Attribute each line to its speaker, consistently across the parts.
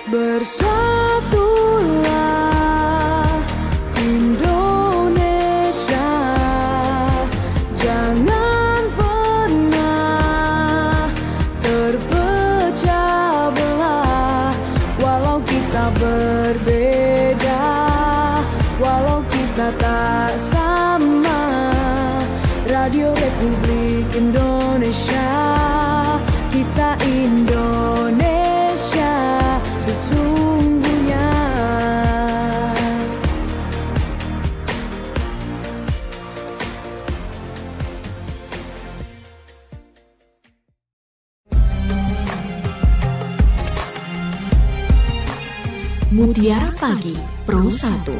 Speaker 1: Bersatulah Indonesia, jangan pernah terpecah belah. Walau kita berbeda, walau kita tak sama, Radio Republik Indonesia, kita Indonesia sesungguhnya.
Speaker 2: Mutiara Pagi Pro 1.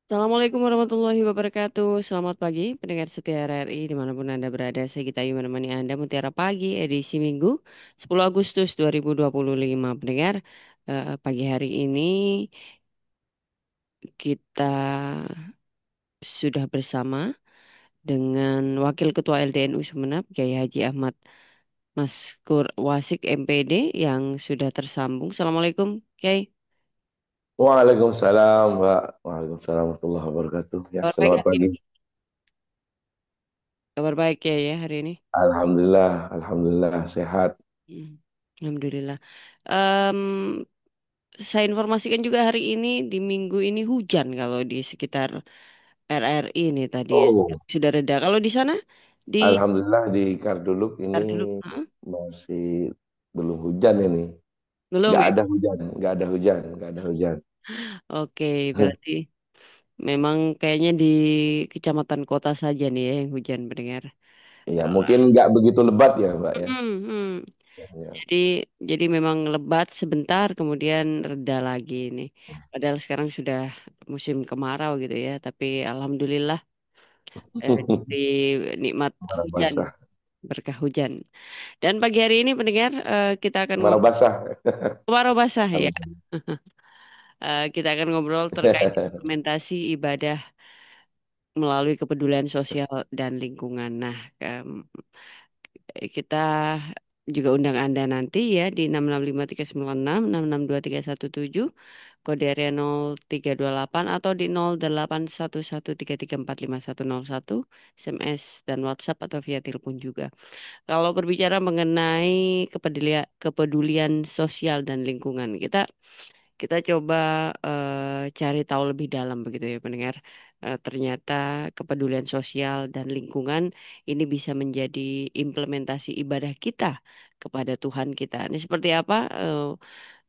Speaker 3: Assalamualaikum warahmatullahi wabarakatuh. Selamat pagi pendengar setia RRI dimanapun Anda berada. Saya Gita Ayu menemani Anda Mutiara Pagi edisi Minggu 10 Agustus 2025. Pendengar, pagi hari ini kita sudah bersama dengan Wakil Ketua LDNU Sumeneb, Kiai Haji Ahmad Maskur Wasik MPD yang sudah tersambung. Assalamualaikum, Kiai.
Speaker 4: Waalaikumsalam, Mbak. Waalaikumsalam warahmatullahi wabarakatuh. Ya,
Speaker 3: Kabar baik
Speaker 4: selamat
Speaker 3: hari
Speaker 4: pagi.
Speaker 3: ini? Kabar baik ya hari ini?
Speaker 4: Alhamdulillah, alhamdulillah sehat.
Speaker 3: Alhamdulillah. Em, saya informasikan juga hari ini di minggu ini hujan kalau di sekitar RRI ini tadi ya.
Speaker 4: Oh,
Speaker 3: Sudah reda. Kalau di sana di
Speaker 4: alhamdulillah di Karduluk ini
Speaker 3: dulu. Hah?
Speaker 4: masih belum hujan ini.
Speaker 3: Belum
Speaker 4: Nggak
Speaker 3: ya?
Speaker 4: ada hujan, nggak ada hujan, nggak ada hujan.
Speaker 3: Oke, berarti memang kayaknya di kecamatan kota saja nih ya yang hujan mendengar.
Speaker 4: Ya,
Speaker 3: Kalau
Speaker 4: mungkin nggak begitu lebat ya, Mbak ya.
Speaker 3: Hmm, hmm.
Speaker 4: Ya, ya.
Speaker 3: Jadi jadi memang lebat sebentar kemudian reda lagi ini. Padahal sekarang sudah musim kemarau gitu ya, tapi alhamdulillah di nikmat
Speaker 4: Kemarau
Speaker 3: hujan,
Speaker 4: basah,
Speaker 3: berkah hujan. Dan pagi hari ini pendengar kita akan
Speaker 4: kemarau
Speaker 3: ngobrol
Speaker 4: basah.
Speaker 3: kemarau basah ya.
Speaker 4: Alhamdulillah.
Speaker 3: Kita akan ngobrol terkait implementasi ibadah melalui kepedulian sosial dan lingkungan. Nah, kita juga undang Anda nanti ya di 665 396 662 317 kode area 0328 atau di 081133451101 SMS dan WhatsApp atau via telepon juga. Kalau berbicara mengenai kepedulian sosial dan lingkungan, kita coba cari tahu lebih dalam begitu ya pendengar. Ternyata kepedulian sosial dan lingkungan ini bisa menjadi implementasi ibadah kita kepada Tuhan kita. Ini seperti apa?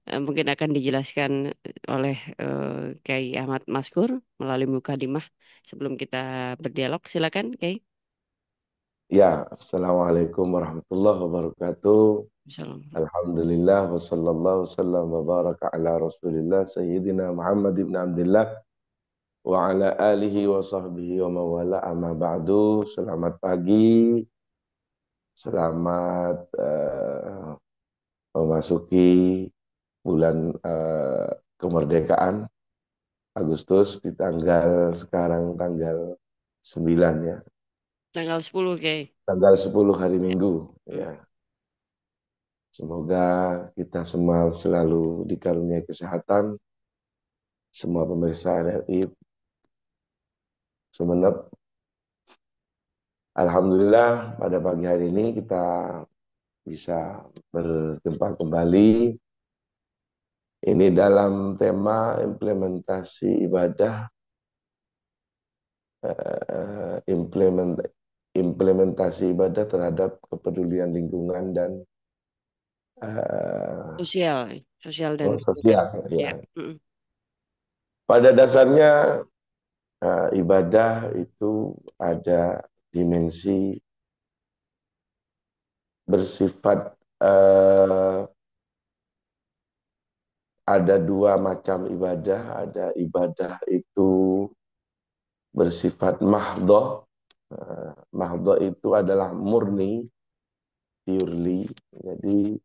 Speaker 3: Mungkin akan dijelaskan oleh Kiai Ahmad Maskur melalui mukadimah sebelum kita berdialog. Silakan, Kiai.
Speaker 4: Ya, Assalamualaikum warahmatullahi wabarakatuh.
Speaker 3: Assalamualaikum.
Speaker 4: Alhamdulillah wa sallallahu sallam wa baraka ala Rasulillah Sayyidina Muhammad ibn Abdullah wa ala alihi wa sahbihi wa mawala amma ba'du. Selamat pagi, selamat memasuki bulan kemerdekaan Agustus di tanggal sekarang tanggal 9 ya.
Speaker 3: Tanggal 10, Kiai.
Speaker 4: Tanggal 10 hari Minggu
Speaker 3: Hmm.
Speaker 4: ya. Semoga kita semua selalu dikaruniai kesehatan, semua pemirsa RRI Sumeneb. Alhamdulillah pada pagi hari ini kita bisa berjumpa kembali. Ini dalam tema implementasi ibadah, implementasi ibadah terhadap kepedulian lingkungan dan
Speaker 3: Sosial dan lingkungan.
Speaker 4: sosial.
Speaker 3: Ya.
Speaker 4: Ya. Pada dasarnya ibadah itu ada dimensi bersifat ada dua macam ibadah. Ada ibadah itu bersifat mahdoh. Mahdoh itu adalah murni, purely. Jadi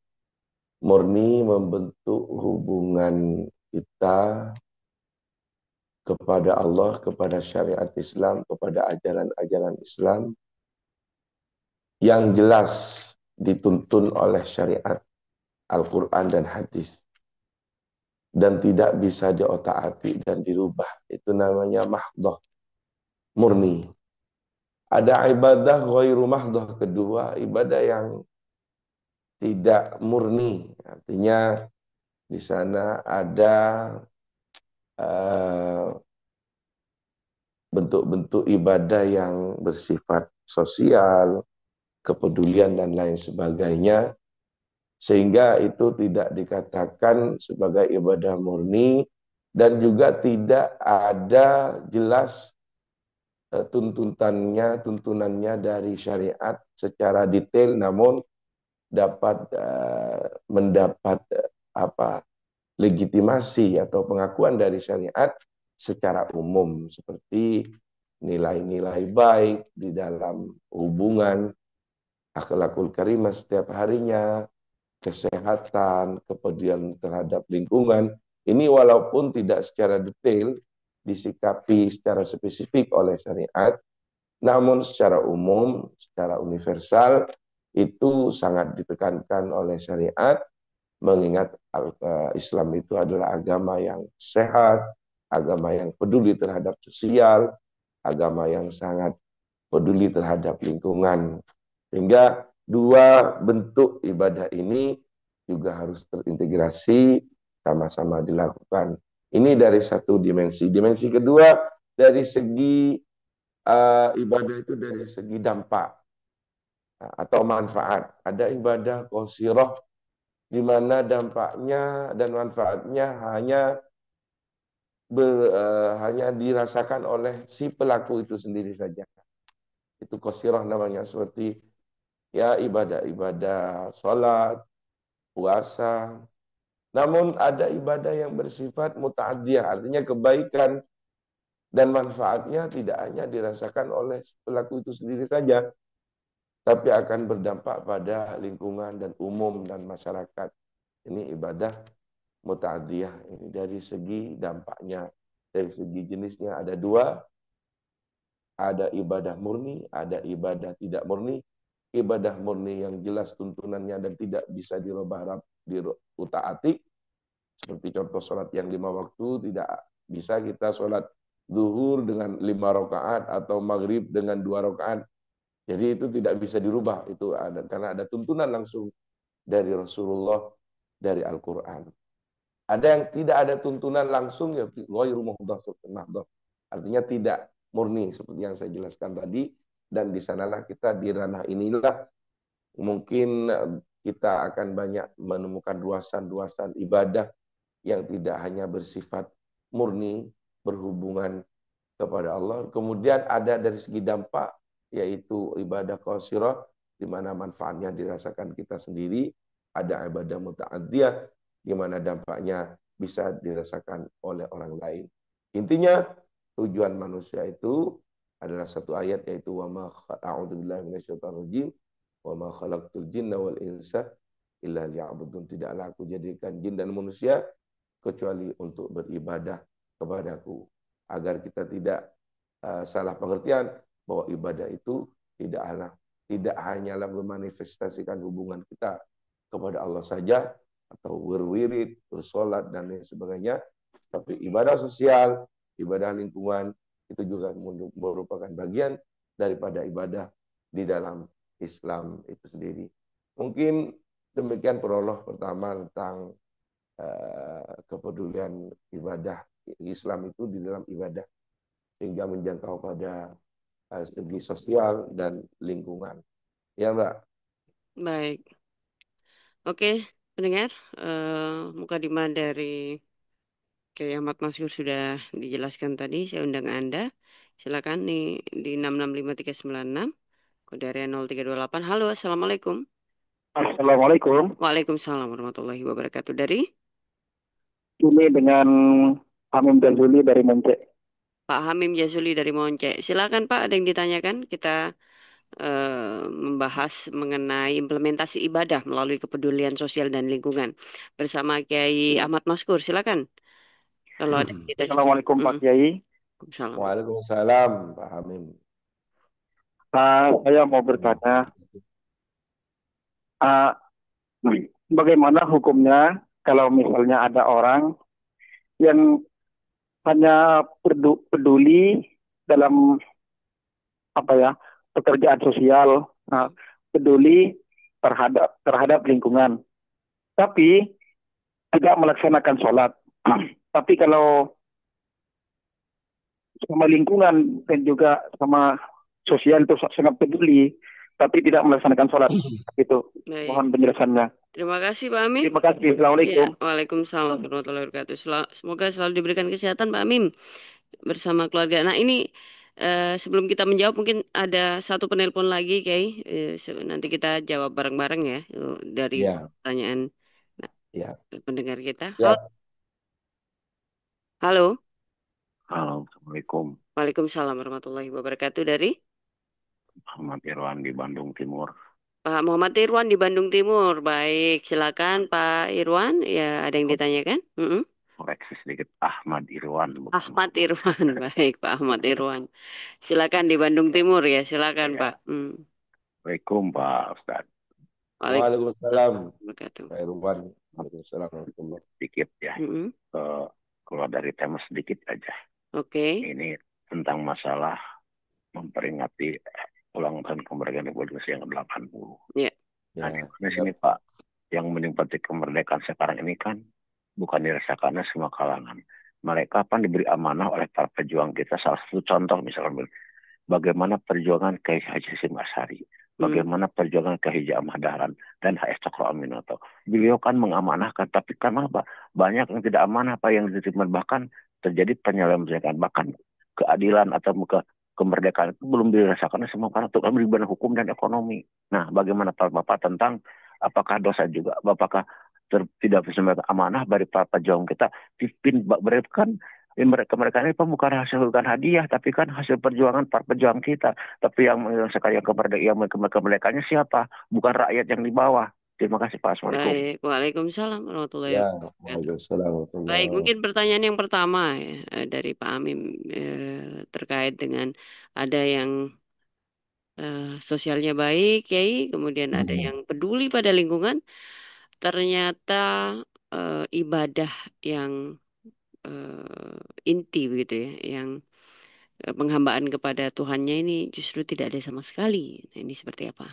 Speaker 4: murni membentuk hubungan kita kepada Allah, kepada syariat Islam, kepada ajaran-ajaran Islam yang jelas dituntun oleh syariat Al-Quran dan hadis dan tidak bisa diotak-atik dan dirubah. Itu namanya mahdoh, murni. Ada ibadah ghairu mahdoh, kedua ibadah yang tidak murni. Artinya di sana ada bentuk-bentuk ibadah yang bersifat sosial, kepedulian dan lain sebagainya, sehingga itu tidak dikatakan sebagai ibadah murni dan juga tidak ada jelas tuntunannya dari syariat secara detail, namun dapat mendapat apa legitimasi atau pengakuan dari syariat secara umum, seperti nilai-nilai baik di dalam hubungan, akhlakul karimah setiap harinya, kesehatan, kepedulian terhadap lingkungan. Ini walaupun tidak secara detail disikapi secara spesifik oleh syariat, namun secara umum, secara universal, itu sangat ditekankan oleh syariat, mengingat Islam itu adalah agama yang sehat, agama yang peduli terhadap sosial, agama yang sangat peduli terhadap lingkungan. Sehingga dua bentuk ibadah ini juga harus terintegrasi, sama-sama dilakukan. Ini dari satu dimensi. Dimensi kedua, dari segi ibadah itu dari segi dampak atau manfaat. Ada ibadah qasirah di mana dampaknya dan manfaatnya hanya dirasakan oleh si pelaku itu sendiri saja. Itu qasirah namanya, seperti ya ibadah-ibadah salat, puasa. Namun ada ibadah yang bersifat muta'adiyah, artinya kebaikan dan manfaatnya tidak hanya dirasakan oleh pelaku itu sendiri saja, tapi akan berdampak pada lingkungan dan umum dan masyarakat. Ini ibadah muta'adiyah. Ini dari segi dampaknya, dari segi jenisnya ada dua. Ada ibadah murni, ada ibadah tidak murni. Ibadah murni yang jelas tuntunannya dan tidak bisa dirubah diutak-atik. Seperti contoh sholat yang 5 waktu, tidak bisa kita sholat zuhur dengan 5 rakaat atau maghrib dengan 2 rakaat. Jadi itu tidak bisa dirubah. Itu ada karena ada tuntunan langsung dari Rasulullah, dari Al-Quran. Ada yang tidak ada tuntunan langsung, ya ghairu muhdats. Artinya tidak murni, seperti yang saya jelaskan tadi. Dan di sanalah kita, di ranah inilah mungkin kita akan banyak menemukan luasan-luasan ibadah yang tidak hanya bersifat murni, berhubungan kepada Allah. Kemudian ada dari segi dampak, yaitu ibadah qasirah, di mana manfaatnya dirasakan kita sendiri. Ada ibadah muta'addiyah, di mana dampaknya bisa dirasakan oleh orang lain. Intinya, tujuan manusia itu adalah satu ayat, yaitu wa ma a'udzubillahi minasyaitonir rajim wa ma khalaqtul jinna wal insa illa liya'budun. Tidaklah aku jadikan jin dan manusia kecuali untuk beribadah kepadaku. Agar kita tidak salah pengertian bahwa ibadah itu tidak hanyalah memanifestasikan hubungan kita kepada Allah saja, atau berwirid, bersolat, dan lain sebagainya. Tapi ibadah sosial, ibadah lingkungan, itu juga merupakan bagian daripada ibadah di dalam Islam itu sendiri. Mungkin demikian prolog pertama tentang kepedulian ibadah Islam itu di dalam ibadah, hingga menjangkau pada segi sosial dan lingkungan. Ya, Mbak.
Speaker 3: Baik. Oke, pendengar, mukadimah dari Kiai Ahmad Masyhur sudah dijelaskan tadi. Saya undang Anda. Silakan nih di 665 396 kode area 0328. Halo, Assalamualaikum.
Speaker 5: Assalamualaikum.
Speaker 3: Waalaikumsalam warahmatullahi wabarakatuh. Dari
Speaker 5: Ini dengan Hamim Jazuli dari Monce.
Speaker 3: Pak Hamim Jazuli dari Monce. Silakan Pak, ada yang ditanyakan? Kita membahas mengenai implementasi ibadah melalui kepedulian sosial dan lingkungan bersama Kiai Ahmad Maskur. Silakan. Kalau ada yang ditanyakan.
Speaker 5: Assalamualaikum Pak Kiai.
Speaker 3: Waalaikumsalam.
Speaker 4: Waalaikumsalam, Pak Hamim.
Speaker 5: Saya mau bertanya, Uh, Bagaimana hukumnya kalau misalnya ada orang yang hanya peduli dalam apa ya pekerjaan sosial, peduli terhadap lingkungan, tapi tidak melaksanakan sholat. Tapi kalau sama lingkungan dan juga sama sosial itu sangat peduli, tapi tidak melaksanakan sholat. Itu
Speaker 3: Baik.
Speaker 5: mohon penjelasannya.
Speaker 3: Terima kasih Pak Amin.
Speaker 5: Terima kasih. Assalamualaikum.
Speaker 3: Ya, Waalaikumsalam warahmatullahi wabarakatuh. Semoga selalu diberikan kesehatan Pak Amin bersama keluarga. Nah ini sebelum kita menjawab mungkin ada satu penelpon lagi Kiai. Nanti kita jawab bareng-bareng ya dari
Speaker 4: Ya,
Speaker 3: pertanyaan
Speaker 4: ya,
Speaker 3: pendengar kita.
Speaker 4: ya.
Speaker 3: Halo.
Speaker 6: Halo, Assalamualaikum.
Speaker 3: Waalaikumsalam warahmatullahi wabarakatuh. Dari
Speaker 6: Ahmad Irwan di Bandung Timur.
Speaker 3: Pak Muhammad Irwan di Bandung Timur. Baik, silakan Pak Irwan. Ya, ada yang ditanyakan?
Speaker 6: Koreksi sedikit, Ahmad Irwan.
Speaker 3: Ahmad Irwan, baik Pak Ahmad Irwan. Silakan di Bandung Timur ya, silakan
Speaker 6: Ya.
Speaker 3: Pak.
Speaker 6: Assalamualaikum Pak Ustadz.
Speaker 4: Waalaikumsalam.
Speaker 3: Wabarakatuh.
Speaker 4: Pak Irwan. Waalaikumsalam warahmatullahi
Speaker 6: Sedikit ya, keluar dari tema sedikit aja.
Speaker 3: Oke.
Speaker 6: Ini tentang masalah memperingati ulang tahun kemerdekaan Republik Indonesia yang ke-80.
Speaker 3: Ya.
Speaker 6: Nah, di sini Pak, yang menikmati kemerdekaan sekarang ini kan bukan dirasakannya semua kalangan. Mereka kan diberi amanah oleh para pejuang kita. Salah satu contoh misalkan bagaimana perjuangan Kiai Haji Hasyim Asy'ari, bagaimana perjuangan Kiai Haji Ahmad Dahlan dan H.S. Cokro Aminoto. Beliau kan mengamanahkan, tapi kan apa? Banyak yang tidak amanah, apa yang diterima, bahkan terjadi penyalahgunaan, bahkan keadilan atau kemerdekaan itu belum dirasakan semua karena itu kan bidang hukum dan ekonomi. Nah, bagaimana Pak Bapak tentang apakah dosa juga, apakah tidak bisa amanah dari para pejuang kita? Berarti kan mereka ini bukan hasil hadiah, tapi kan hasil perjuangan para pejuang kita. Tapi yang menyelesaikan kemerdekaannya siapa? Bukan rakyat yang di bawah. Terima kasih Pak. Assalamualaikum.
Speaker 3: Baik, waalaikumsalam warahmatullahi wabarakatuh.
Speaker 4: Waalaikumsalam warahmatullahi
Speaker 3: Baik, mungkin pertanyaan yang pertama ya, dari Pak Amim terkait dengan ada yang sosialnya baik, Kiai, kemudian ada yang peduli pada lingkungan. Ternyata ibadah yang inti begitu ya, yang penghambaan kepada Tuhannya ini justru tidak ada sama sekali. Nah, ini seperti apa?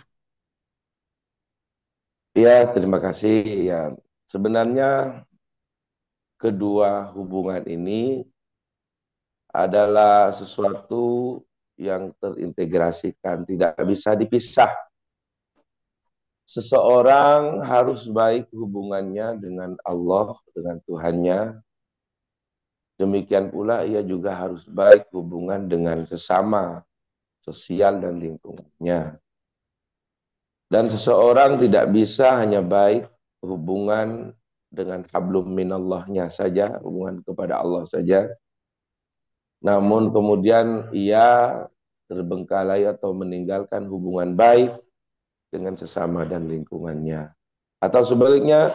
Speaker 4: Ya, terima kasih. Ya, sebenarnya kedua hubungan ini adalah sesuatu yang terintegrasikan, tidak bisa dipisah. Seseorang harus baik hubungannya dengan Allah, dengan Tuhannya. Demikian pula ia juga harus baik hubungan dengan sesama, sosial dan lingkungannya. Dan seseorang tidak bisa hanya baik hubungan dengan hablum minallahnya saja, hubungan kepada Allah saja. Namun kemudian ia terbengkalai atau meninggalkan hubungan baik dengan sesama dan lingkungannya. Atau sebaliknya,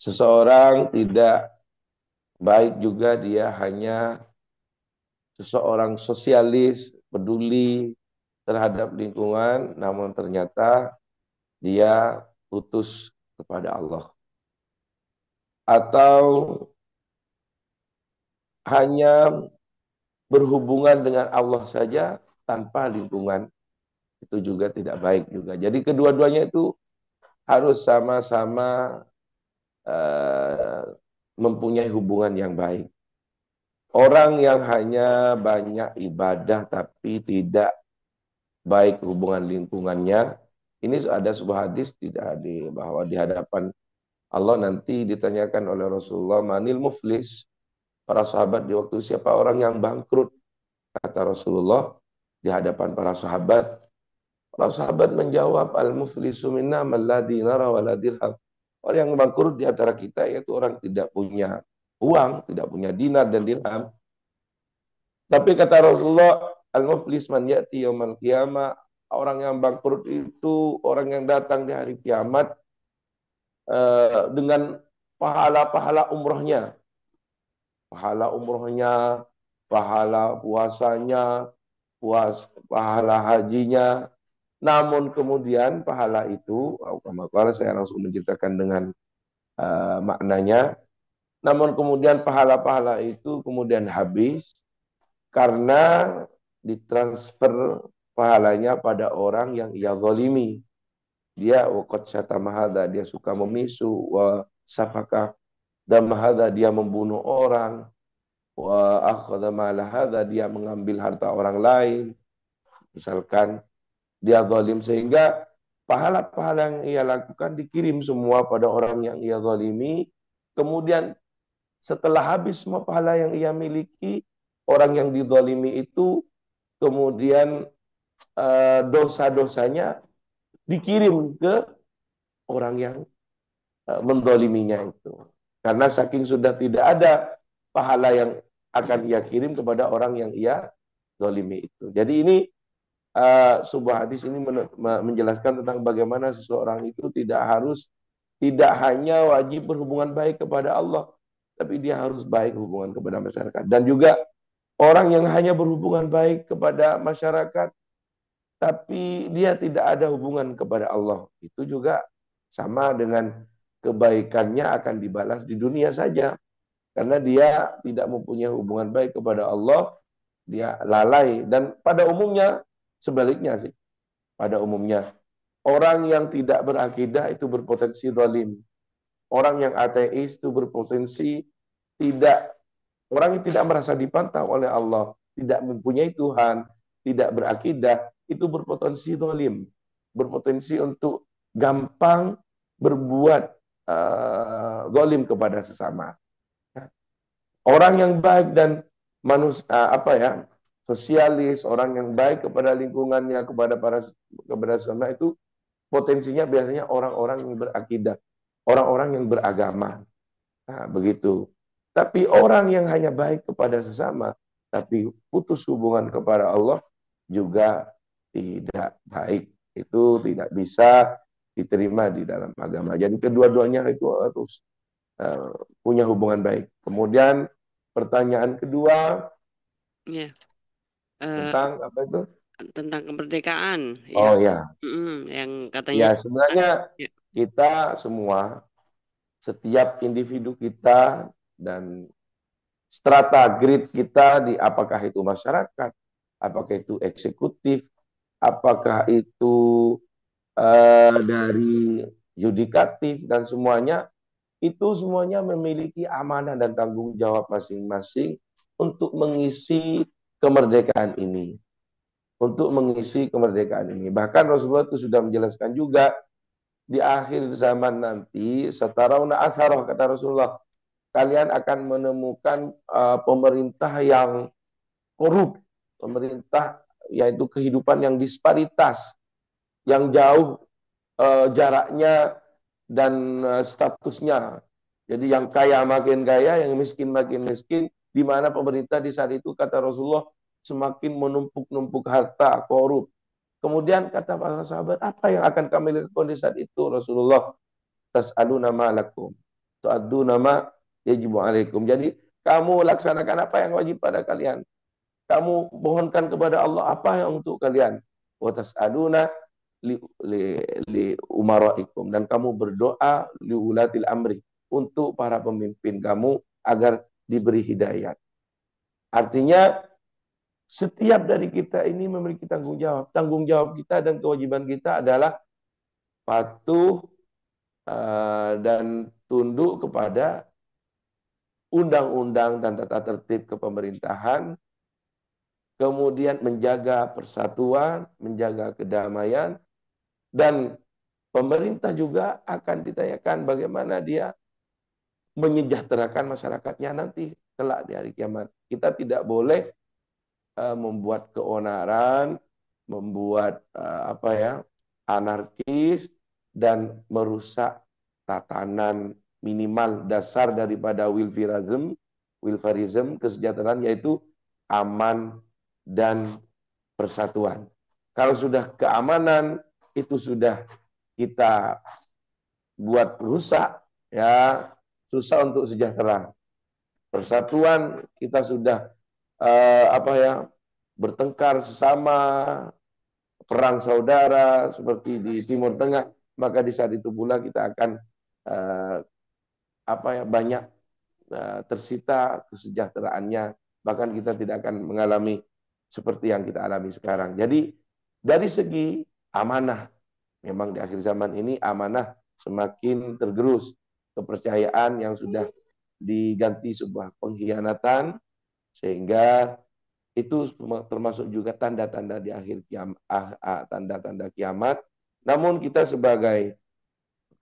Speaker 4: seseorang tidak baik juga dia hanya seseorang sosialis, peduli terhadap lingkungan, namun ternyata dia putus kepada Allah. Atau hanya berhubungan dengan Allah saja tanpa lingkungan, itu juga tidak baik juga. Jadi kedua-duanya itu harus sama-sama mempunyai hubungan yang baik. Orang yang hanya banyak ibadah tapi tidak baik hubungan lingkungannya, ini ada sebuah hadis bahwa di hadapan Allah nanti ditanyakan oleh Rasulullah, manil muflis, para sahabat di waktu siapa orang yang bangkrut, kata Rasulullah di hadapan para sahabat. Para sahabat menjawab, al muflisu minna man la dinara wa la dirham. Orang yang bangkrut di antara kita yaitu orang tidak punya uang, tidak punya dinar dan dirham. Tapi kata Rasulullah, al-muflis man ya'ti yaumal qiyamah, orang yang bangkrut itu orang yang datang di hari kiamat dengan pahala-pahala umrohnya. Pahala umrohnya, pahala puasanya, pahala hajinya. Namun kemudian pahala itu, kalau saya langsung menceritakan dengan maknanya. Namun kemudian pahala-pahala itu kemudian habis karena ditransfer pahalanya pada orang yang ia zalimi. Dia waqad syatama hadza, dia suka memisu, wa safaka dam hadza, dia membunuh orang, wa akhadha mala hadza, dia mengambil harta orang lain. Misalkan dia zalim, sehingga pahala-pahala yang ia lakukan dikirim semua pada orang yang ia zalimi. Kemudian setelah habis semua pahala yang ia miliki, orang yang dizalimi itu kemudian dosa-dosanya dikirim ke orang yang menzaliminya itu. Karena saking sudah tidak ada pahala yang akan ia kirim kepada orang yang ia zalimi itu. Jadi ini sebuah hadis ini menjelaskan tentang bagaimana seseorang itu tidak hanya wajib berhubungan baik kepada Allah, tapi dia harus baik hubungan kepada masyarakat. Dan juga orang yang hanya berhubungan baik kepada masyarakat, tapi dia tidak ada hubungan kepada Allah, itu juga sama dengan kebaikannya akan dibalas di dunia saja. Karena dia tidak mempunyai hubungan baik kepada Allah, dia lalai. Dan pada umumnya, sebaliknya sih. Pada umumnya, orang yang tidak berakidah itu berpotensi zalim. Orang yang ateis itu berpotensi orang yang tidak merasa dipantau oleh Allah, tidak mempunyai Tuhan, tidak berakidah, itu berpotensi zalim, berpotensi untuk gampang berbuat zalim kepada sesama. Orang yang baik dan sosialis, orang yang baik kepada lingkungannya, kepada sesama itu potensinya biasanya orang-orang yang berakidah, orang-orang yang beragama. Nah, begitu. Tapi orang yang hanya baik kepada sesama, tapi putus hubungan kepada Allah juga tidak baik. Itu tidak bisa diterima di dalam agama. Jadi kedua-duanya itu harus punya hubungan baik. Kemudian pertanyaan kedua tentang apa itu?
Speaker 3: Tentang kemerdekaan.
Speaker 4: Oh ya.
Speaker 3: Yang katanya.
Speaker 4: Ya sebenarnya kita semua, setiap individu kita dan strata grid kita di apakah itu masyarakat, apakah itu eksekutif, apakah itu dari yudikatif dan semuanya, itu semuanya memiliki amanah dan tanggung jawab masing-masing untuk mengisi kemerdekaan ini. Untuk mengisi kemerdekaan ini. Bahkan Rasulullah itu sudah menjelaskan juga di akhir zaman nanti, satarawna asharah, kata Rasulullah, kalian akan menemukan pemerintah yang korup, pemerintah yaitu kehidupan yang disparitas, yang jauh jaraknya dan statusnya. Jadi yang kaya makin kaya, yang miskin makin miskin, di mana pemerintah di saat itu, kata Rasulullah, semakin menumpuk-numpuk harta, korup. Kemudian kata para sahabat, apa yang akan kami lakukan di saat itu, Rasulullah? Tas'aluna ma lakum, tu'adduna ma yajibu alaikum. Jadi kamu laksanakan apa yang wajib pada kalian. Kamu mohonkan kepada Allah apa yang untuk kalian. Wa tas'aluna li umaraikum, dan kamu berdoa li ulatil amri, untuk para pemimpin kamu agar diberi hidayat. Artinya setiap dari kita ini memiliki tanggung jawab. Tanggung jawab kita dan kewajiban kita adalah patuh dan tunduk kepada undang-undang dan tata tertib kepemerintahan, kemudian menjaga persatuan, menjaga kedamaian, dan pemerintah juga akan ditanyakan bagaimana dia menyejahterakan masyarakatnya nanti kelak di hari kiamat. Kita tidak boleh membuat keonaran, membuat anarkis, dan merusak tatanan minimal dasar daripada wilfarism, kesejahteraan, yaitu aman dan persatuan. Kalau sudah keamanan itu sudah kita buat rusak, ya susah untuk sejahtera. Persatuan kita sudah bertengkar sesama, perang saudara seperti di Timur Tengah, maka di saat itu pula kita akan uh, banyak tersita kesejahteraannya, bahkan kita tidak akan mengalami seperti yang kita alami sekarang. Jadi dari segi amanah, memang di akhir zaman ini amanah semakin tergerus, kepercayaan yang sudah diganti sebuah pengkhianatan, sehingga itu termasuk juga tanda-tanda di akhir kiamat, tanda-tanda kiamat. Namun kita sebagai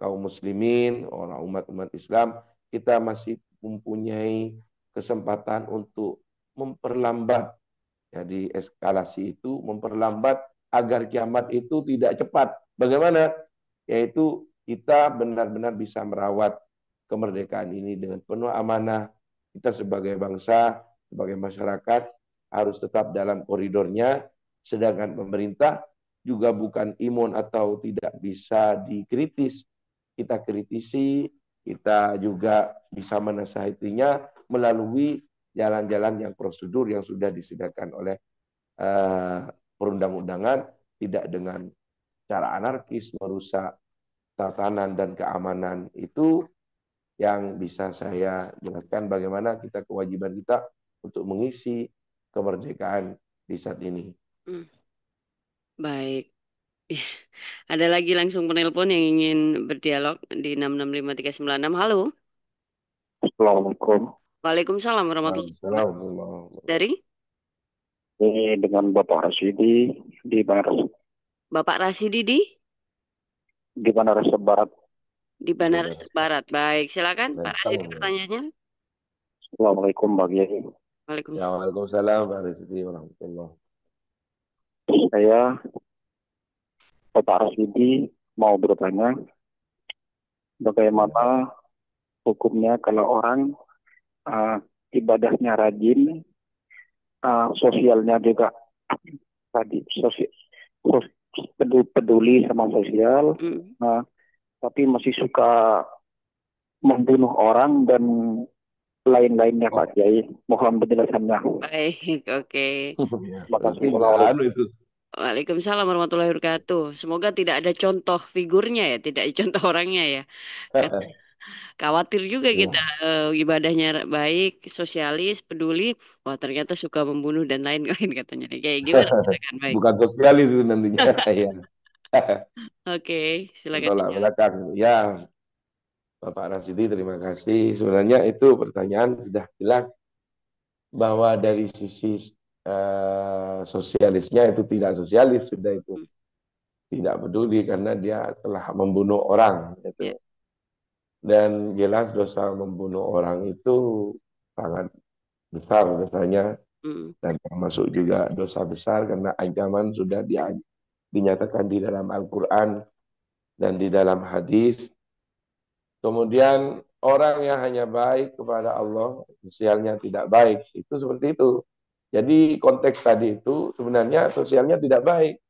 Speaker 4: kaum muslimin, orang umat Islam, kita masih mempunyai kesempatan untuk memperlambat, jadi eskalasi itu memperlambat agar kiamat itu tidak cepat. Bagaimana? Yaitu kita benar-benar bisa merawat kemerdekaan ini dengan penuh amanah. Kita sebagai bangsa, sebagai masyarakat harus tetap dalam koridornya, sedangkan pemerintah juga bukan imun atau tidak bisa dikritis. Kita kritisi, kita juga bisa menasihatinya melalui jalan-jalan yang prosedur yang sudah disediakan oleh perundang-undangan, tidak dengan cara anarkis merusak tatanan dan keamanan. Itu yang bisa saya jelaskan bagaimana kewajiban kita untuk mengisi kemerdekaan di saat ini.
Speaker 3: Baik. Ada lagi langsung penelpon yang ingin berdialog di 66539. Halo.
Speaker 5: Assalamualaikum.
Speaker 3: Waalaikumsalam warahmatullahi wabarakatuh.
Speaker 4: Assalamualaikum.
Speaker 3: Dari?
Speaker 5: Ini dengan Bapak Rasidi di Banaras.
Speaker 3: Bapak Rasidi
Speaker 5: Di Banaras Barat.
Speaker 3: di Banaras Barat. Baik, silakan Pak Rasidi pertanyaannya.
Speaker 5: Assalamualaikum Pak Kiai.
Speaker 3: Waalaikumsalam.
Speaker 4: Waalaikumsalam warahmatullahi.
Speaker 5: Saya Bapak Rasidi mau bertanya, bagaimana hukumnya kalau orang ibadahnya rajin, sosialnya juga tadi peduli sama sosial, tapi masih suka membunuh orang dan lain-lainnya Pak Kiai. Mohon penjelasannya.
Speaker 3: Baik, oke.
Speaker 5: Makasih.
Speaker 3: Waalaikumsalam warahmatullahi wabarakatuh. Semoga tidak ada contoh figurnya ya, tidak ada contoh orangnya ya. Karena khawatir juga kita ibadahnya baik, sosialis, peduli, wah ternyata suka membunuh dan lain-lain katanya. Kayak gimana? Silakan, baik.
Speaker 4: Bukan sosialis itu nantinya.
Speaker 3: Oke, silakan.
Speaker 4: Tolak belakang. Ya, Bapak Rasidi, terima kasih. Sebenarnya itu pertanyaan sudah jelas bahwa dari sisi sosialisnya itu tidak sosialis, sudah itu tidak peduli karena dia telah membunuh orang. Gitu. Dan jelas dosa membunuh orang itu sangat besar dosanya, dan termasuk juga dosa besar karena ancaman sudah dinyatakan di dalam Al-Quran dan di dalam hadis. Kemudian orang yang hanya baik kepada Allah, sosialnya tidak baik, itu seperti itu. Jadi konteks tadi itu sebenarnya sosialnya tidak baik.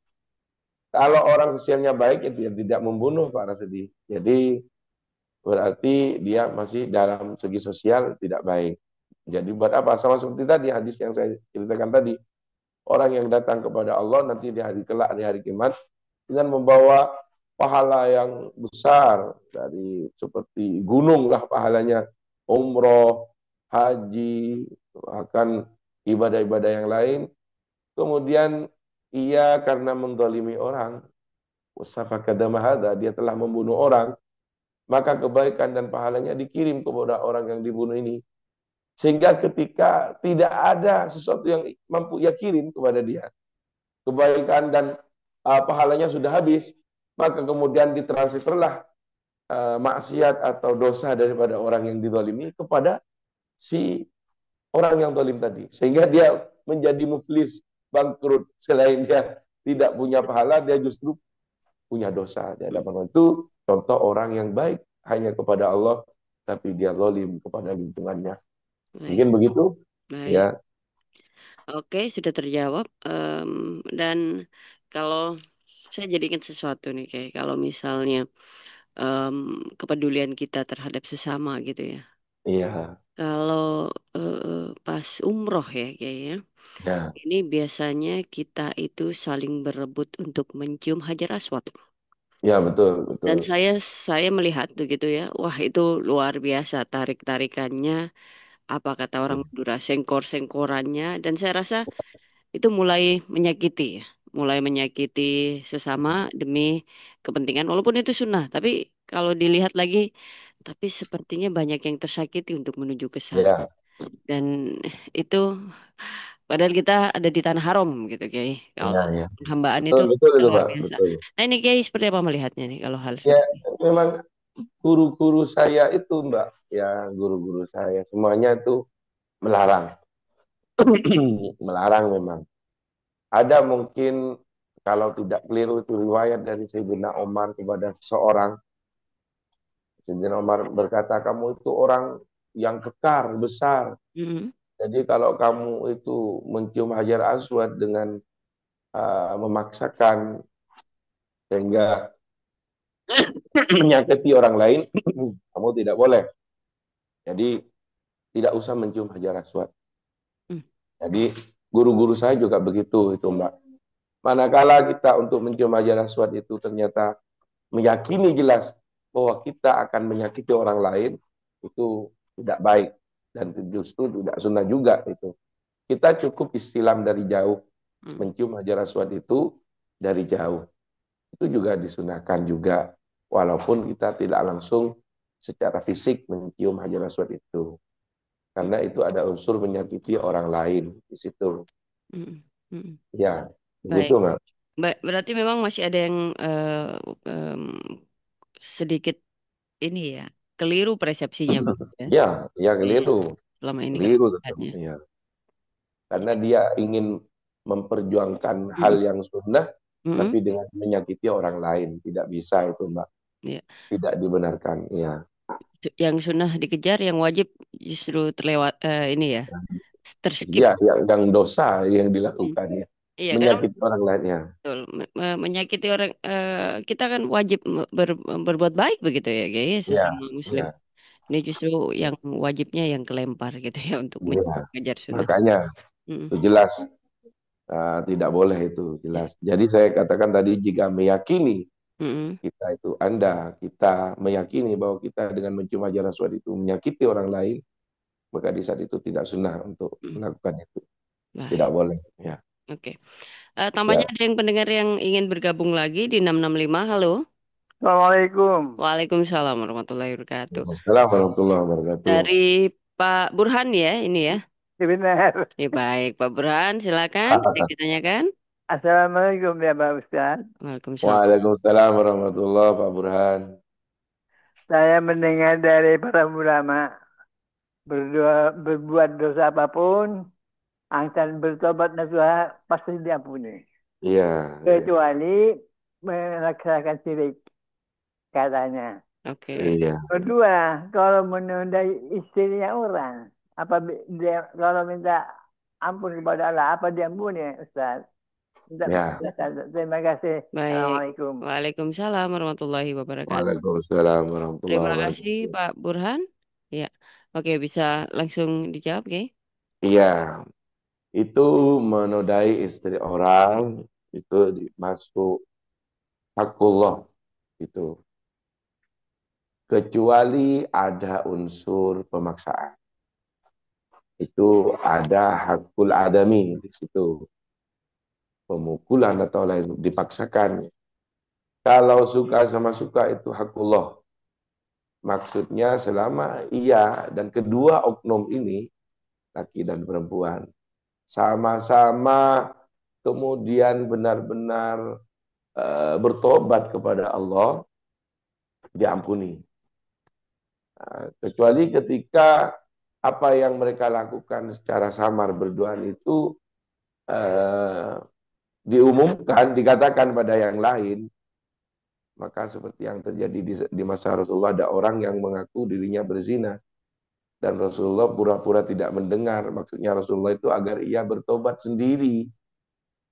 Speaker 4: Kalau orang sosialnya baik, itu tidak membunuh Pak Rasidi. Jadi berarti dia masih dalam segi sosial tidak baik. Jadi buat apa? Sama seperti tadi hadis yang saya ceritakan tadi. Orang yang datang kepada Allah nanti di hari kelak, di hari kiamat, dengan membawa pahala yang besar, dari seperti gunung lah pahalanya, umroh, haji, akan ibadah-ibadah yang lain. Kemudian ia karena mendolimi orang, dia telah membunuh orang, maka kebaikan dan pahalanya dikirim kepada orang yang dibunuh ini. Sehingga ketika tidak ada sesuatu yang mampu ia kirim kepada dia, kebaikan dan pahalanya sudah habis, maka kemudian ditransferlah maksiat atau dosa daripada orang yang dizalimi kepada si orang yang zalim tadi. Sehingga dia menjadi muflis, bangkrut. Selain dia tidak punya pahala, dia justru punya dosa. Di hadapan itu contoh orang yang baik hanya kepada Allah, tapi dia zalim kepada lingkungannya. Mungkin begitu.
Speaker 3: Baik.
Speaker 4: Ya.
Speaker 3: Oke, sudah terjawab. Dan kalau saya jadi ingat sesuatu nih, kayak kalau misalnya kepedulian kita terhadap sesama gitu ya.
Speaker 4: Iya.
Speaker 3: kalau pas umroh ya kayaknya,
Speaker 4: Ya,
Speaker 3: ini biasanya kita itu saling berebut untuk mencium Hajar Aswad.
Speaker 4: ya betul,
Speaker 3: Dan
Speaker 4: betul.
Speaker 3: saya melihat tuh gitu ya, wah itu luar biasa tarik-tarikannya, apa kata orang Madura, sengkor-sengkorannya, dan saya rasa itu mulai menyakiti ya, mulai menyakiti sesama demi kepentingan, walaupun itu sunnah, tapi kalau dilihat lagi, tapi sepertinya banyak yang tersakiti untuk menuju ke sana.
Speaker 4: Ya,
Speaker 3: Dan itu padahal kita ada di tanah haram gitu, Kiai.
Speaker 4: ya,
Speaker 3: Kalau
Speaker 4: ya.
Speaker 3: hambaan
Speaker 4: Betul,
Speaker 3: itu
Speaker 4: betul itu,
Speaker 3: luar
Speaker 4: Pak,
Speaker 3: biasa.
Speaker 4: betul.
Speaker 3: Nah ini Kiai seperti apa melihatnya nih kalau hal
Speaker 4: Ya,
Speaker 3: seperti ini?
Speaker 4: memang guru-guru saya itu, Mbak, ya guru-guru saya semuanya itu melarang, melarang memang. Ada mungkin kalau tidak keliru itu riwayat dari Sayyidina Umar kepada seseorang. Sayyidina Umar berkata, kamu itu orang yang kekar, besar.
Speaker 3: Mm-mm.
Speaker 4: Jadi kalau kamu itu mencium Hajar Aswad dengan memaksakan sehingga menyakiti orang lain, kamu tidak boleh. Jadi tidak usah mencium Hajar Aswad.
Speaker 3: Mm.
Speaker 4: Jadi guru-guru saya juga begitu itu Mbak. Manakala kita untuk mencium Hajar Aswad itu ternyata meyakini jelas bahwa kita akan menyakiti orang lain, itu tidak baik dan justru tidak sunnah juga itu. Kita cukup istilam dari jauh,
Speaker 3: Mm.
Speaker 4: mencium Hajar Aswad itu dari jauh. Itu juga disunahkan juga, walaupun kita tidak langsung secara fisik mencium Hajar Aswad itu. Karena itu ada unsur menyakiti orang lain di situ.
Speaker 3: Mm. Mm.
Speaker 4: Ya, begitu
Speaker 3: Baik.
Speaker 4: Mbak.
Speaker 3: Berarti memang masih ada yang em, sedikit ini ya, keliru persepsinya begitu ya.
Speaker 4: Ya, ya
Speaker 3: Iya.
Speaker 4: keliru.
Speaker 3: Selama ini kalau
Speaker 4: Keliru tetap.
Speaker 3: melihatnya.
Speaker 4: Ya. Karena dia ingin memperjuangkan hal
Speaker 3: Mm-mm.
Speaker 4: yang sunnah,
Speaker 3: Mm-mm.
Speaker 4: tapi dengan menyakiti orang lain. Tidak bisa itu Mbak.
Speaker 3: Iya.
Speaker 4: Tidak dibenarkan. Ya.
Speaker 3: Yang sunnah dikejar, yang wajib justru terlewat ini ya, terskip.
Speaker 4: Ya, yang dosa yang
Speaker 3: Mm.
Speaker 4: dilakukan ya.
Speaker 3: Iya, karena
Speaker 4: Menyakiti orang lainnya.
Speaker 3: betul, menyakiti orang kita kan wajib berbuat baik begitu ya, guys,
Speaker 4: Ya,
Speaker 3: sesama Muslim.
Speaker 4: ya,
Speaker 3: Ini justru yang wajibnya yang kelempar gitu ya untuk
Speaker 4: ya.
Speaker 3: mengejar sunnah.
Speaker 4: Makanya
Speaker 3: Mm.
Speaker 4: itu jelas tidak boleh itu
Speaker 3: Ya.
Speaker 4: jelas. Jadi saya katakan tadi jika meyakini
Speaker 3: Mm-mm.
Speaker 4: kita meyakini bahwa kita dengan mencium hajar aswad itu menyakiti orang lain, maka di saat itu tidak sunnah untuk
Speaker 3: Mm.
Speaker 4: melakukan itu. Tidak
Speaker 3: Baik,
Speaker 4: boleh. Ya.
Speaker 3: oke. Tampaknya
Speaker 4: Ya.
Speaker 3: ada yang pendengar yang ingin bergabung lagi di 665. Halo.
Speaker 5: Assalamualaikum.
Speaker 3: Waalaikumsalam warahmatullahi wabarakatuh.
Speaker 4: Assalamualaikum warahmatullahi wabarakatuh.
Speaker 3: Dari Pak Burhan ya ini ya.
Speaker 5: Ya benar.
Speaker 3: Ya, baik, Pak Burhan, silakan. Ada yang ditanyakan.
Speaker 5: Assalamualaikum ya Pak Ustaz.
Speaker 3: Waalaikumsalam.
Speaker 4: Waalaikumsalam warahmatullahi wabarakatuh, Pak Burhan.
Speaker 5: Saya mendengar dari para ulama berbuat dosa apapun, angkat bertobat nasuha pasti diampuni.
Speaker 4: Iya, iya,
Speaker 5: Kecuali melaksanakan syirik katanya.
Speaker 3: Oke.
Speaker 4: iya,
Speaker 5: Kedua, kalau menodai istrinya orang, dia kalau minta ampun kepada Allah, apa diampuni Ustaz?
Speaker 4: ya.
Speaker 5: Terima kasih.
Speaker 3: Baik.
Speaker 5: Assalamualaikum.
Speaker 3: Waalaikumsalam warahmatullahi wabarakatuh.
Speaker 4: Waalaikumsalam warahmatullahi
Speaker 3: Terima kasih
Speaker 4: wabarakatuh.
Speaker 3: Pak Burhan. Ya. Oke, bisa langsung dijawab, oke?
Speaker 4: Iya, itu menodai istri orang itu masuk hakullah itu. Kecuali ada unsur pemaksaan. Itu ada hakul adami di situ. Pemukulan atau lain dipaksakan. Kalau suka sama suka itu hakullah. Maksudnya selama ia dan kedua oknum ini, laki dan perempuan, sama-sama kemudian benar-benar bertobat kepada Allah, diampuni. Kecuali ketika apa yang mereka lakukan secara samar berduaan itu diumumkan, dikatakan pada yang lain, maka seperti yang terjadi di masa Rasulullah, ada orang yang mengaku dirinya berzina dan Rasulullah pura-pura tidak mendengar. Maksudnya Rasulullah itu agar ia bertobat sendiri,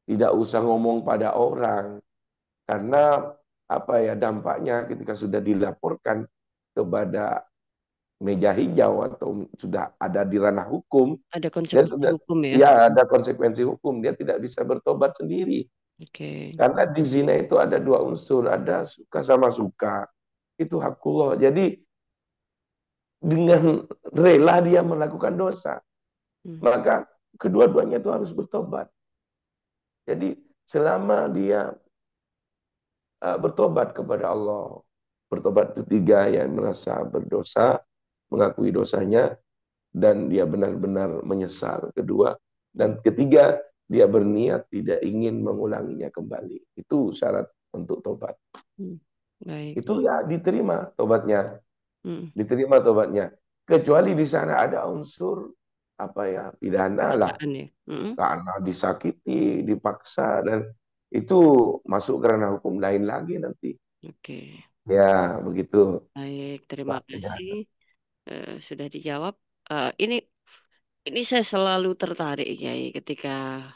Speaker 4: tidak usah ngomong pada orang, karena apa ya dampaknya ketika sudah dilaporkan kepada meja hijau atau sudah ada di ranah hukum,
Speaker 3: Ada
Speaker 4: dia
Speaker 3: konsekuensi
Speaker 4: sudah
Speaker 3: hukum ya.
Speaker 4: ya ada konsekuensi hukum, dia tidak bisa bertobat sendiri.
Speaker 3: Oke.
Speaker 4: Karena di zina itu ada dua unsur, ada suka sama suka. Itu hakullah. Jadi dengan rela dia melakukan dosa, maka kedua-duanya itu harus bertobat. Jadi selama dia bertobat kepada Allah, bertobat ketiga yang merasa berdosa, mengakui dosanya, dan dia benar-benar menyesal. Kedua, dan ketiga, dia berniat tidak ingin mengulanginya kembali. Itu syarat untuk tobat.
Speaker 3: Baik.
Speaker 4: Itu ya diterima tobatnya.
Speaker 3: Hmm.
Speaker 4: Diterima tobatnya. Kecuali di sana ada unsur apa ya, pidana lah.
Speaker 3: Paksaan ya.
Speaker 4: Karena disakiti, dipaksa, dan itu masuk ke ranah hukum lain lagi nanti.
Speaker 3: Oke.
Speaker 4: Ya, begitu.
Speaker 3: Baik, terima
Speaker 4: Pak, ya.
Speaker 3: kasih. Sudah dijawab. Ini saya selalu tertarik Kiai ketika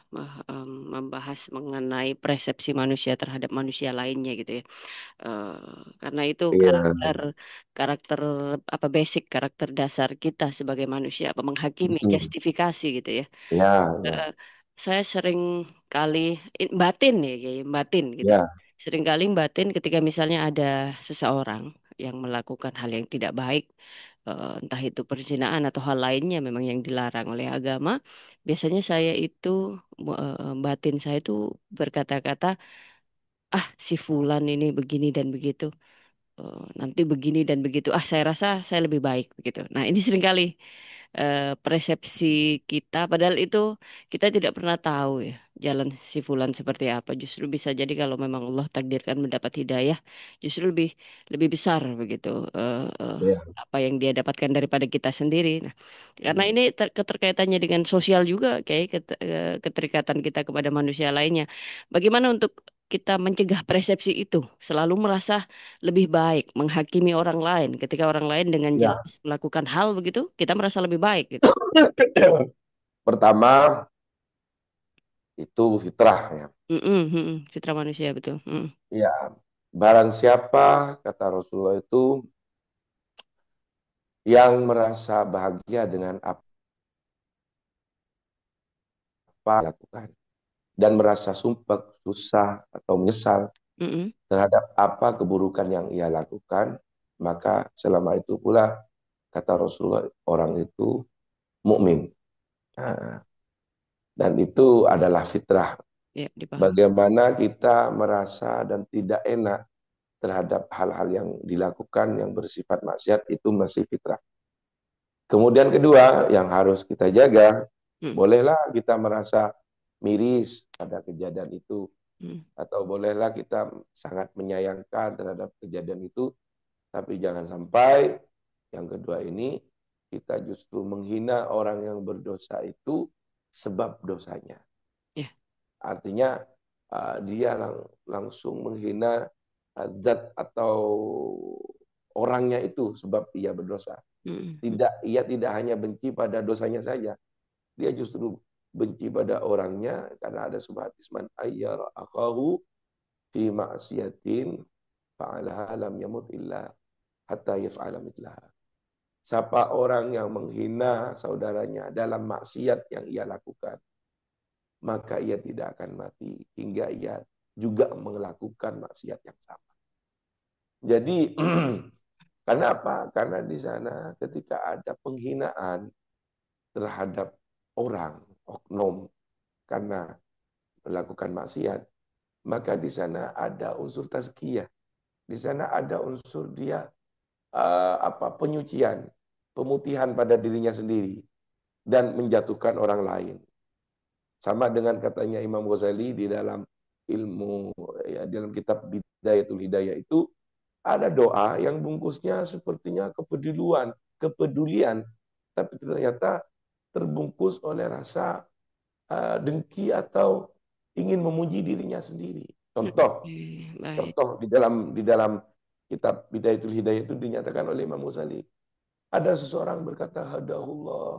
Speaker 3: membahas mengenai persepsi manusia terhadap manusia lainnya gitu ya. Karena itu
Speaker 4: Iya.
Speaker 3: karakter apa basic karakter dasar kita sebagai manusia apa menghakimi,
Speaker 4: Mm.
Speaker 3: justifikasi gitu ya.
Speaker 4: Ya, ya,
Speaker 3: Eh, saya sering kali batin ya, Kiai, batin gitu.
Speaker 4: ya.
Speaker 3: Sering kali batin ketika misalnya ada seseorang yang melakukan hal yang tidak baik, entah itu perzinahan atau hal lainnya memang yang dilarang oleh agama. Biasanya saya itu batin saya itu berkata-kata, ah si Fulan ini begini dan begitu. Nanti begini dan begitu. Ah, saya rasa saya lebih baik begitu. Nah, ini seringkali persepsi kita, padahal itu kita tidak pernah tahu ya jalan si Fulan seperti apa. Justru bisa jadi kalau memang Allah takdirkan mendapat hidayah, justru lebih lebih besar begitu
Speaker 4: Ya.
Speaker 3: apa yang dia dapatkan daripada kita sendiri. Nah, karena ini keterkaitannya dengan sosial juga, kayak keterikatan kita kepada manusia lainnya. Bagaimana untuk kita mencegah persepsi itu, selalu merasa lebih baik menghakimi orang lain ketika orang lain dengan
Speaker 4: Ya.
Speaker 3: jelas melakukan hal begitu, kita merasa lebih baik gitu.
Speaker 4: Pertama, itu fitrah ya.
Speaker 3: Fitrah manusia betul.
Speaker 4: Ya, barang siapa, kata Rasulullah itu, yang merasa bahagia dengan apa lakukan, dan merasa sumpah, susah, atau menyesal terhadap apa keburukan yang ia lakukan, maka selama itu pula, kata Rasulullah, orang itu mukmin. Nah, dan itu adalah fitrah.
Speaker 3: Ya, dipahami.
Speaker 4: Bagaimana kita merasa dan tidak enak terhadap hal-hal yang dilakukan yang bersifat maksiat, itu masih fitrah. Kemudian kedua, yang harus kita jaga, bolehlah kita merasa miris pada kejadian itu, atau bolehlah kita sangat menyayangkan terhadap kejadian itu, tapi jangan sampai yang kedua ini, kita justru menghina orang yang berdosa itu sebab dosanya. Artinya dia langsung menghina zat atau orangnya itu sebab ia berdosa. Ia tidak hanya benci pada dosanya saja, dia justru benci pada orangnya, karena ada sebuah hadis, man ayyara akhahu fi ma'siyatin fa'alaha lam yamut illa hatta yaf'ala mitlaha. Siapa orang yang menghina saudaranya dalam maksiat yang ia lakukan, maka ia tidak akan mati hingga ia juga melakukan maksiat yang sama. Jadi, karena apa? Karena di sana ketika ada penghinaan terhadap orang, oknum, karena melakukan maksiat, maka di sana ada unsur tazkiyah. Di sana ada unsur dia penyucian, pemutihan pada dirinya sendiri, dan menjatuhkan orang lain. Sama dengan katanya Imam Ghazali di dalam ilmu, ya, dalam kitab Bidayatul Hidayah itu, ada doa yang bungkusnya sepertinya kepedulian, tapi ternyata terbungkus oleh rasa dengki atau ingin memuji dirinya sendiri. Contoh di dalam kitab Bidayatul Hidayah itu dinyatakan oleh Imam Ghazali, ada seseorang berkata, hadahullah,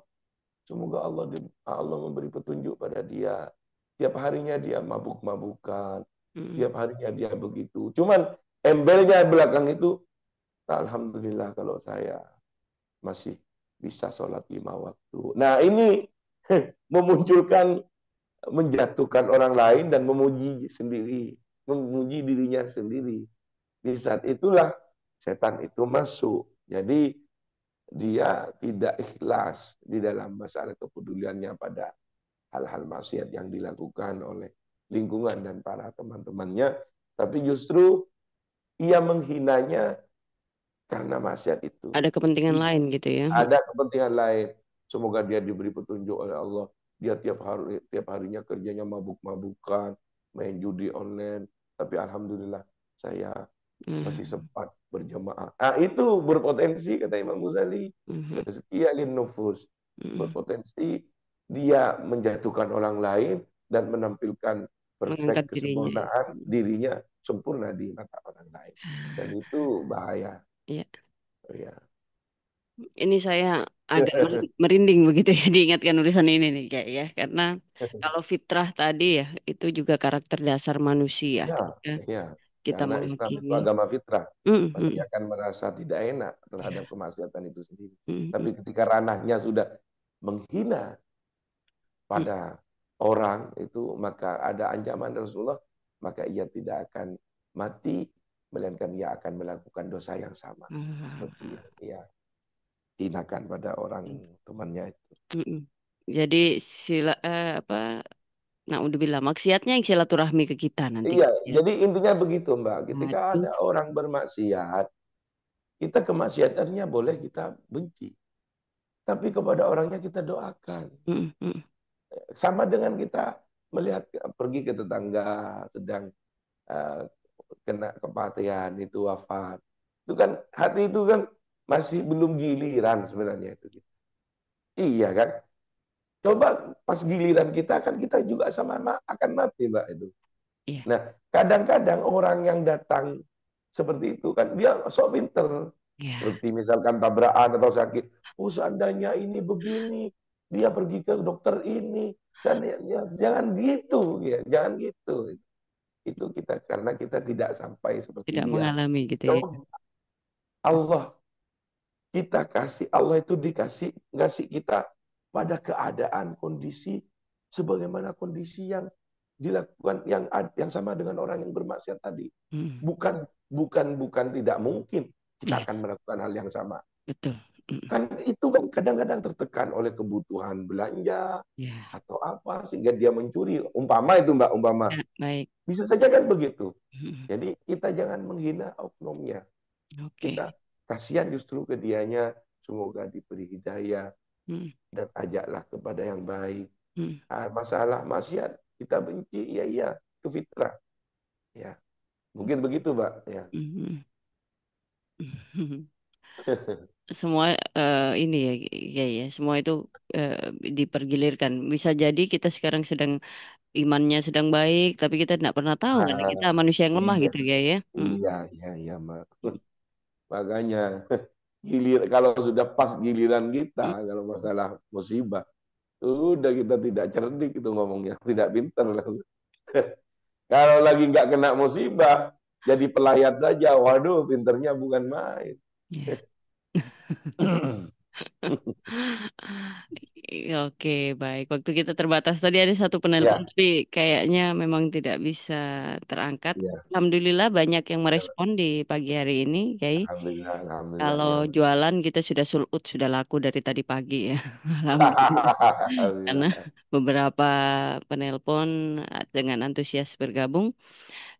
Speaker 4: semoga Allah memberi petunjuk pada dia. Tiap harinya dia mabuk-mabukan, tiap harinya dia begitu. Cuman embelnya belakang itu, alhamdulillah kalau saya masih bisa sholat 5 waktu. Nah ini memunculkan, menjatuhkan orang lain dan memuji sendiri, memuji dirinya sendiri. Di saat itulah setan itu masuk. Jadi dia tidak ikhlas di dalam masalah kepeduliannya pada hal-hal maksiat yang dilakukan oleh lingkungan dan para teman-temannya, tapi justru ia menghinanya karena maksiat itu.
Speaker 3: Ada kepentingan lain gitu ya.
Speaker 4: Ada kepentingan lain. Semoga dia diberi petunjuk oleh Allah. Dia tiap harinya kerjanya mabuk-mabukan, main judi online. Tapi alhamdulillah saya masih sempat berjamaah. Nah, itu berpotensi, kata Imam Ghazali, rizki alin nufus. Berpotensi dia menjatuhkan orang lain dan menampilkan perfect kesempurnaan dirinya sempurna di mata orang lain. Dan itu bahaya.
Speaker 3: Iya.
Speaker 4: Ya.
Speaker 3: Ini saya agak merinding begitu ya diingatkan urusan ini nih kayak ya, karena kalau fitrah tadi ya itu juga karakter dasar manusia.
Speaker 4: Ya.
Speaker 3: Kita
Speaker 4: Karena Islam itu agama fitrah, pasti akan merasa tidak enak terhadap kemaksiatan itu sendiri. Tapi ketika ranahnya sudah menghina pada orang itu, maka ada ancaman Rasulullah, maka ia tidak akan mati, melainkan ia akan melakukan dosa yang sama seperti yang ia hinakan pada orang temannya itu.
Speaker 3: Jadi naudzubillah, maksiatnya yang silaturahmi ke kita nanti.
Speaker 4: Iya, jadi intinya begitu Mbak. Ketika ada orang bermaksiat, kita kemaksiatannya boleh kita benci, tapi kepada orangnya kita doakan. Sama dengan kita melihat pergi ke tetangga sedang kena kematian, itu wafat. Itu kan hati itu kan masih belum giliran sebenarnya itu. Iya kan? Coba pas giliran kita kan kita juga sama akan mati Mbak itu. Nah, kadang-kadang orang yang datang seperti itu kan dia sok pinter. Seperti misalkan tabrakan atau sakit. Oh, seandainya ini begini, dia pergi ke dokter ini. Jangan gitu, ya. Jangan gitu. Itu kita karena kita tidak sampai seperti
Speaker 3: tidak
Speaker 4: dia.
Speaker 3: Mengalami gitu ya.
Speaker 4: Allah itu ngasih kita pada keadaan kondisi sebagaimana kondisi yang dilakukan yang sama dengan orang yang bermaksiat tadi. Bukan tidak mungkin kita akan melakukan hal yang sama.
Speaker 3: Betul.
Speaker 4: Kan itu kan kadang-kadang tertekan oleh kebutuhan belanja atau apa sehingga dia mencuri. Umpama itu Mbak,
Speaker 3: baik.
Speaker 4: Bisa saja kan begitu. Jadi kita jangan menghina oknumnya. Kita kasihan justru ke dianya, semoga diberi hidayah. Dan ajaklah kepada yang baik. Masalah maksiat kita benci, iya itu fitrah. Ya, mungkin begitu, Mbak. Ya.
Speaker 3: Semua ini ya, semua itu dipergilirkan. Bisa jadi kita sekarang imannya sedang baik, tapi kita tidak pernah tahu karena kita manusia yang lemah gitu ya.
Speaker 4: Iya, Mbak. Makanya kalau sudah pas giliran kita, kalau masalah musibah, udah kita tidak cerdik itu ngomongnya, tidak pintar langsung. Kalau lagi nggak kena musibah, jadi pelayat saja, waduh, pinternya bukan main.
Speaker 3: Oke, baik. Waktu kita terbatas tadi ada satu penelpon, tapi kayaknya memang tidak bisa terangkat. Alhamdulillah banyak yang merespon di pagi hari ini, Kiai.
Speaker 4: Alhamdulillah.
Speaker 3: Kalau jualan kita sudah sudah laku dari tadi pagi ya. Alhamdulillah. Karena beberapa penelpon dengan antusias bergabung.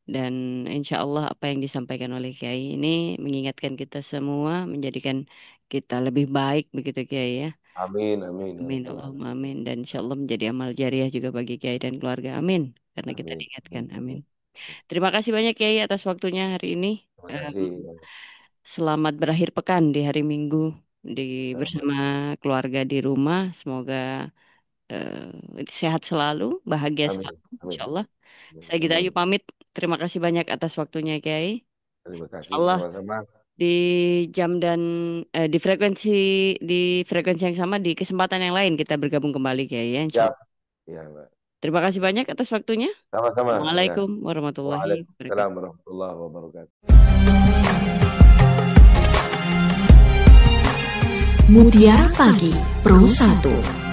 Speaker 3: Dan insya Allah apa yang disampaikan oleh Kiai ini mengingatkan kita semua, menjadikan kita lebih baik begitu Kiai ya.
Speaker 4: Amin.
Speaker 3: Allahumma amin. Dan insya Allah menjadi amal jariah juga bagi Kiai dan keluarga. Amin. Karena kita diingatkan. Amin. Terima kasih banyak Kiai atas waktunya hari ini.
Speaker 4: Terima kasih.
Speaker 3: Selamat berakhir pekan di hari Minggu bersama keluarga di rumah. Semoga sehat selalu, bahagia selalu, insya Allah. Saya Gita Ayu pamit. Terima kasih banyak atas waktunya Kiai.
Speaker 4: Terima kasih
Speaker 3: sama-sama. Di jam dan di frekuensi yang sama di kesempatan yang lain kita bergabung kembali Kiai ya.
Speaker 4: Ya, Mbak.
Speaker 3: Terima kasih banyak atas waktunya.
Speaker 4: Sama-sama.
Speaker 3: Assalamualaikum warahmatullahi wabarakatuh.
Speaker 2: Mutiara Pagi Pro 1.